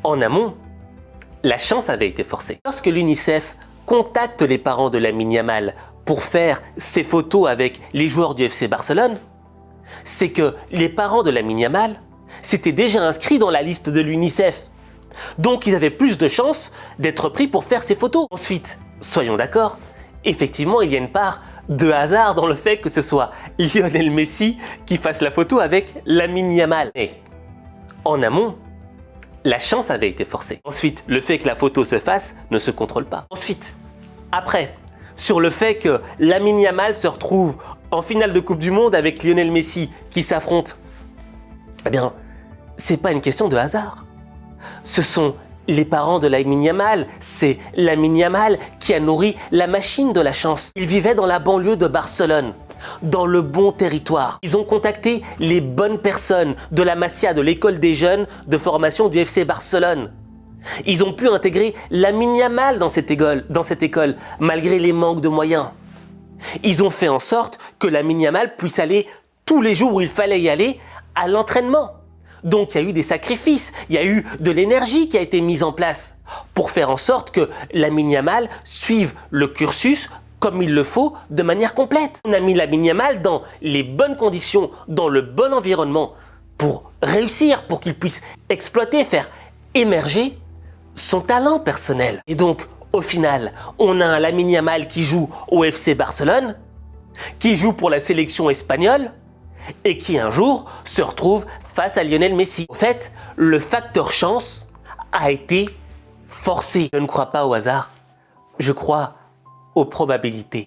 En amont, la chance avait été forcée. Lorsque l'UNICEF contacte les parents de Lamine Yamal pour faire ses photos avec les joueurs du FC Barcelone, c'est que les parents de Lamine Yamal s'étaient déjà inscrits dans la liste de l'UNICEF. Donc ils avaient plus de chances d'être pris pour faire ces photos. Ensuite, soyons d'accord, effectivement il y a une part de hasard dans le fait que ce soit Lionel Messi qui fasse la photo avec Lamine Yamal. Mais en amont, la chance avait été forcée. Ensuite, le fait que la photo se fasse ne se contrôle pas. Ensuite, après, sur le fait que Lamine Yamal se retrouve en finale de Coupe du Monde avec Lionel Messi qui s'affrontent, eh bien, c'est pas une question de hasard. Ce sont les parents de Lamine Yamal, c'est Lamine Yamal qui a nourri la machine de la chance. Il vivait dans la banlieue de Barcelone, dans le bon territoire. Ils ont contacté les bonnes personnes de la Masia, de l'école des jeunes de formation du FC Barcelone. Ils ont pu intégrer Lamine Yamal dans cette école, malgré les manques de moyens. Ils ont fait en sorte que Lamine Yamal puisse aller tous les jours où il fallait y aller à l'entraînement. Donc il y a eu des sacrifices, il y a eu de l'énergie qui a été mise en place pour faire en sorte que Lamine Yamal suive le cursus comme il le faut, de manière complète. On a mis Lamine Yamal dans les bonnes conditions, dans le bon environnement pour réussir, pour qu'il puisse exploiter, faire émerger son talent personnel. Et donc, au final, on a un Lamine Yamal qui joue au FC Barcelone, qui joue pour la sélection espagnole, et qui un jour se retrouve face à Lionel Messi. En fait, le facteur chance a été forcé. Je ne crois pas au hasard, je crois aux probabilités.